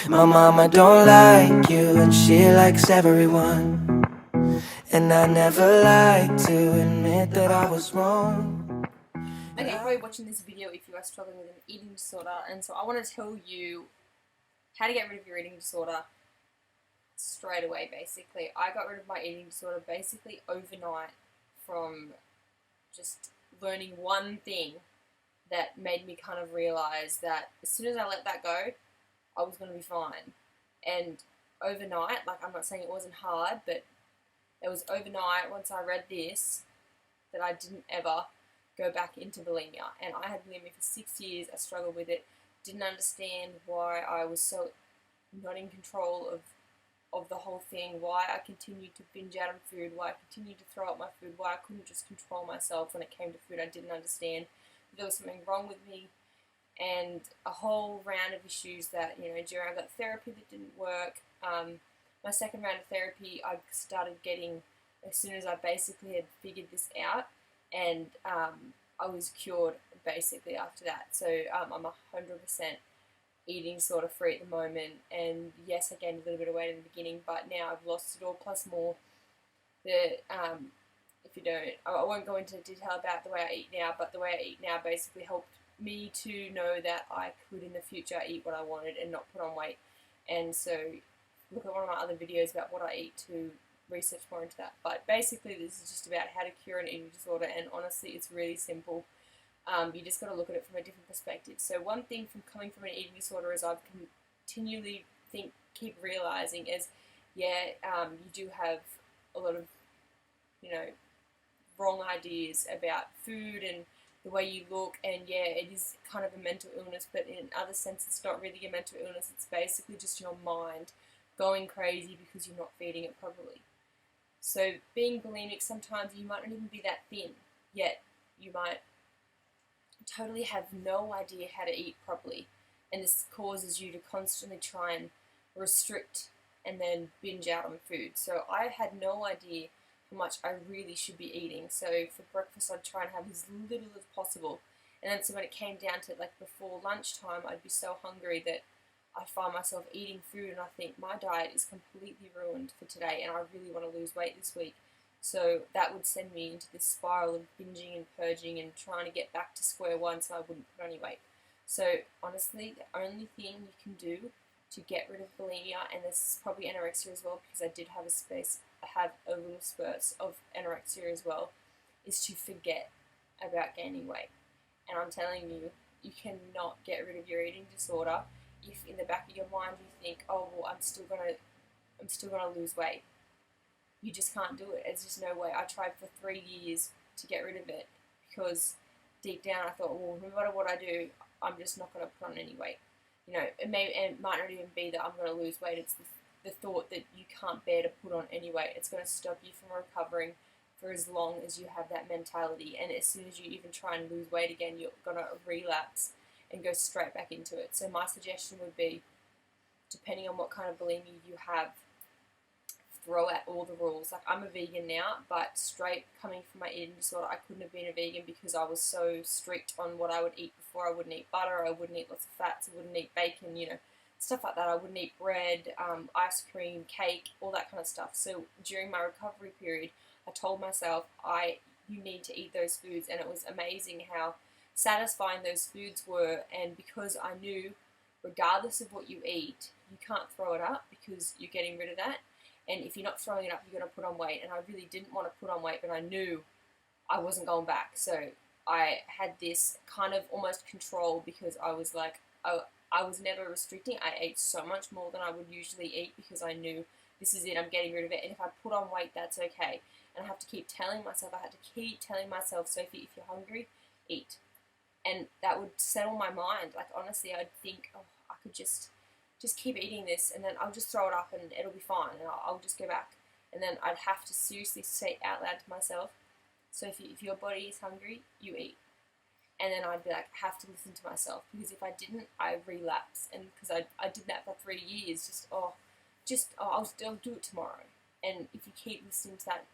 My mama don't like you and she likes everyone. And I never like to admit that I was wrong. Okay, you're probably watching this video if you are struggling with an eating disorder, and so I want to tell you how to get rid of your eating disorder straight away, basically. I got rid of my eating disorder basically overnight from just learning one thing that made me kind of realize that as soon as I let that go, I was going to be fine. And overnight, like, I'm not saying it wasn't hard, but it was overnight once I read this that I didn't ever go back into bulimia. And I had bulimia for 6 years. I struggled with it, didn't understand why I was so not in control of the whole thing, why I continued to binge out on food, why I continued to throw up my food, why I couldn't just control myself when it came to food. I didn't understand there was something wrong with me, and a whole round of issues that, during I got therapy that didn't work. My second round of therapy I started getting as soon as I basically had figured this out, and I was cured basically after that. So I'm 100% eating sort of free at the moment, and yes, I gained a little bit of weight in the beginning, but now I've lost it all plus more. The if you don't, I won't go into detail about the way I eat now, but the way I eat now basically helped me to know that I could in the future eat what I wanted and not put on weight. And so look at one of my other videos about what I eat to research more into that. But basically this is just about how to cure an eating disorder, and honestly it's really simple. You just got to look at it from a different perspective. So one thing from coming from an eating disorder is I've continually keep realizing is, you do have a lot of, wrong ideas about food and the way you look, and yeah, it is kind of a mental illness, but in other sense it's not really a mental illness. It's basically just your mind going crazy because you're not feeding it properly. So being bulimic, sometimes you might not even be that thin, yet you might totally have no idea how to eat properly, and this causes you to constantly try and restrict and then binge out on food. So I had no idea how much I really should be eating. So for breakfast I'd try and have as little as possible, and then so when it came down to like before lunchtime, I'd be so hungry that I find myself eating food and I think my diet is completely ruined for today and I really want to lose weight this week. So that would send me into this spiral of binging and purging and trying to get back to square one so I wouldn't put on any weight. So honestly, the only thing you can do to get rid of bulimia, and this is probably anorexia as well because I did have a little spurts of anorexia as well, is to forget about gaining weight. And I'm telling you, you cannot get rid of your eating disorder if in the back of your mind you think, oh well, I'm still gonna lose weight. You just can't do it. It's just no way. I tried for 3 years to get rid of it because deep down I thought, well, no matter what I do, I'm just not going to put on any weight. It might not even be that I'm going to lose weight. It's the thought that you can't bear to put on any weight. It's going to stop you from recovering for as long as you have that mentality. And as soon as you even try and lose weight again, you're going to relapse and go straight back into it. So my suggestion would be, depending on what kind of bulimia you have, throw out all the rules. Like, I'm a vegan now, but straight coming from my eating disorder, I couldn't have been a vegan because I was so strict on what I would eat before. I wouldn't eat butter, I wouldn't eat lots of fats, I wouldn't eat bacon, stuff like that. I wouldn't eat bread, ice cream, cake, all that kind of stuff. So during my recovery period, I told myself, you need to eat those foods, and it was amazing how satisfying those foods were. And because I knew, regardless of what you eat, you can't throw it up because you're getting rid of that. And if you're not throwing it up, you're going to put on weight. And I really didn't want to put on weight, but I knew I wasn't going back. So I had this kind of almost control because I was like, I was never restricting. I ate so much more than I would usually eat because I knew this is it, I'm getting rid of it. And if I put on weight, that's okay. And I have to keep telling myself, Sophie, if you're hungry, eat. And that would settle my mind. Like, honestly, I'd think, oh, I could just keep eating this, and then I'll just throw it up and it'll be fine, and I'll just go back. And then I'd have to seriously say out loud to myself, so if your body is hungry, you eat. And then I'd be like, have to listen to myself, because if I didn't, I relapse. And because I did that for 3 years, I'll do it tomorrow. And if you keep listening to that,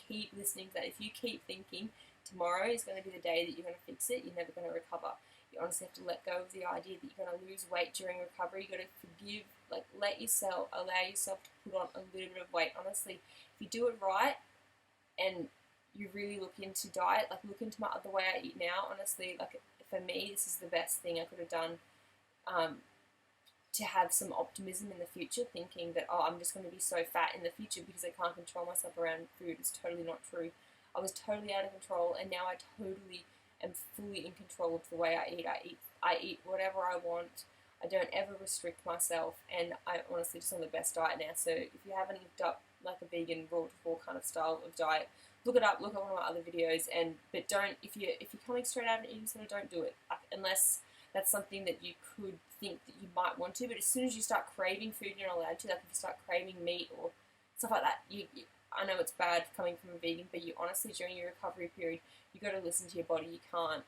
if you keep thinking tomorrow is going to be the day that you're going to fix it, you're never going to recover. You honestly have to let go of the idea that you're going to lose weight during recovery. You've got to forgive, like allow yourself to put on a little bit of weight. Honestly, if you do it right and you really look into diet, like look into the way I eat now, honestly, like for me, this is the best thing I could have done, to have some optimism in the future, thinking that, oh, I'm just going to be so fat in the future because I can't control myself around food, is totally not true. I was totally out of control, and now I totally am fully in control of the way I eat. I eat whatever I want. I don't ever restrict myself, and I honestly just on the best diet now. So if you haven't looked up like a vegan raw to full kind of style of diet, look it up. Look at one of my other videos, but don't, if you're coming straight out of an eating disorder, don't do it, unless that's something that you could think that you might want to. But as soon as you start craving food, you're not allowed to. Like if you start craving meat or stuff like that, I know it's bad coming from a vegan, but you honestly, during your recovery period, you got to listen to your body. You can't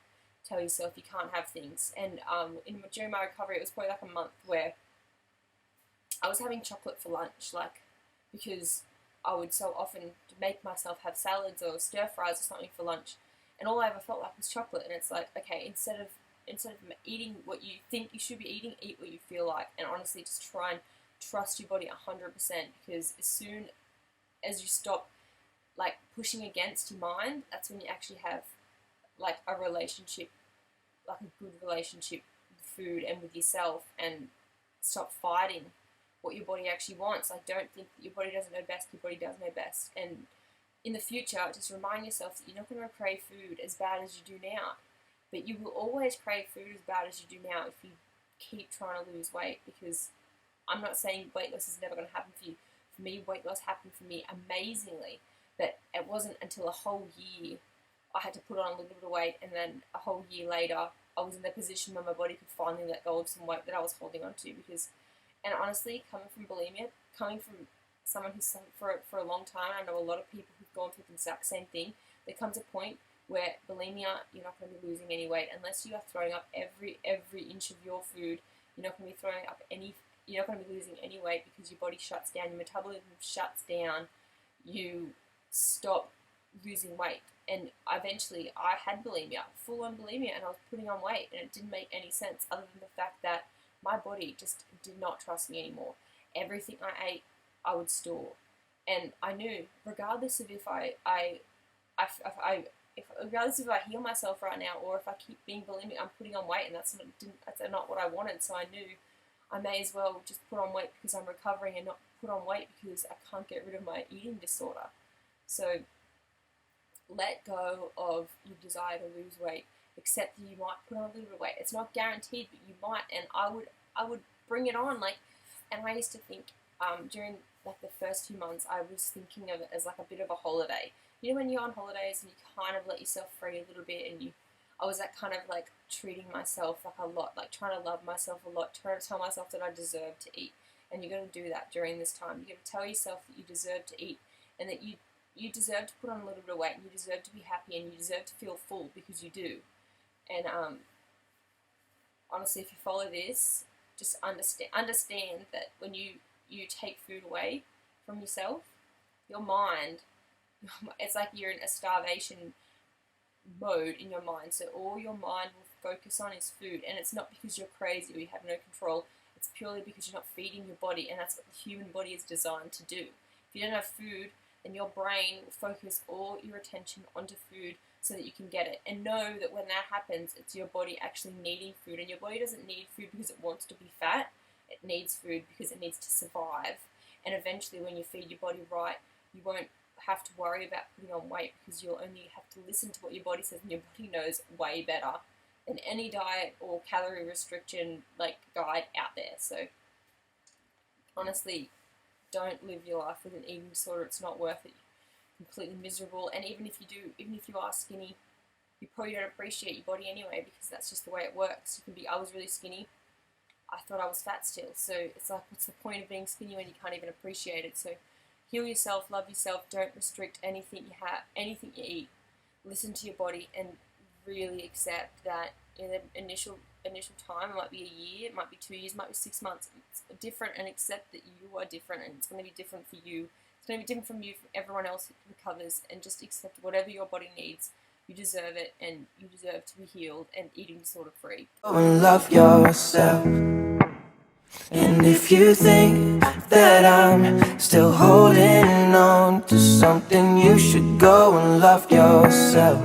tell yourself you can't have things. And during my recovery, it was probably like a month where I was having chocolate for lunch, like, because I would so often make myself have salads or stir fries or something for lunch, and all I ever felt like was chocolate. And it's like, okay, instead of eating what you think you should be eating, eat what you feel like. And honestly, just try and trust your body 100%, because as soon as you stop like pushing against your mind, that's when you actually have like a relationship, like a good relationship with food and with yourself, and stop fighting what your body actually wants. Like, don't think that your body doesn't know best. Your body does know best. And in the future, just remind yourself that you're not going to crave food as bad as you do now, but you will always crave food as bad as you do now if you keep trying to lose weight. Because I'm not saying weight loss is never going to happen for you. For me, weight loss happened for me amazingly, but it wasn't until a whole year I had to put on a little bit of weight, and then a whole year later I was in the position where my body could finally let go of some weight that I was holding on to. Because, and honestly, coming from bulimia, coming from someone who's suffered for a long time, I know a lot of people who've gone through the exact same thing, there comes a point where bulimia, you're not going to be losing any weight unless you are throwing up every inch of your food. You're not going to be throwing up you're not going to be losing any weight, because your body shuts down, your metabolism shuts down, you stop losing weight. And eventually I had bulimia, full on bulimia, and I was putting on weight, and it didn't make any sense other than the fact that my body just did not trust me anymore. Everything I ate, I would store. And I knew, regardless of regardless if I heal myself right now, or if I keep being bulimic, I'm putting on weight, and that's not what I wanted. So I knew I may as well just put on weight because I'm recovering, and not put on weight because I can't get rid of my eating disorder. So let go of your desire to lose weight. Accept that you might put on a little bit of weight. It's not guaranteed, but you might. And I would bring it on. Like, and I used to think during like the first 2 months, I was thinking of it as like a bit of a holiday. You know, when you're on holidays and you kind of let yourself free a little bit, and I was that kind of like treating myself like a lot, like trying to love myself a lot, trying to tell myself that I deserve to eat. And you're going to do that during this time. You're going to tell yourself that you deserve to eat, and that you deserve to put on a little bit of weight, and you deserve to be happy, and you deserve to feel full, because you do. And honestly, if you follow this, just understand that when you take food away from yourself, your mind, it's like you're in a starvation mode in your mind. So all your mind will focus on is food, and it's not because you're crazy or you have no control. It's purely because you're not feeding your body, and that's what the human body is designed to do. If you don't have food, then your brain will focus all your attention onto food so that you can get it. And know that when that happens, it's your body actually needing food. And your body doesn't need food because it wants to be fat. It needs food because it needs to survive. And eventually, when you feed your body right, you won't have to worry about putting on weight, because you'll only have to listen to what your body says, and your body knows way better than any diet or calorie restriction like guide out there. So honestly, don't live your life with an eating disorder. It's not worth it. You're completely miserable. And even if you are skinny, you probably don't appreciate your body anyway, because that's just the way it works. You can be, I was really skinny. I thought I was fat still. So it's like, what's the point of being skinny when you can't even appreciate it? So heal yourself, love yourself, don't restrict anything you have, anything you eat. Listen to your body, and really accept that in the initial time, it might be a year, it might be 2 years, it might be 6 months. It's different, and accept that you are different, and it's going to be different for you. It's going to be different from you, from everyone else who recovers, and just accept whatever your body needs. You deserve it, and you deserve to be healed and eating disorder free. Go and love yourself. And if you think that I'm still holding on to something, you should go and love yourself.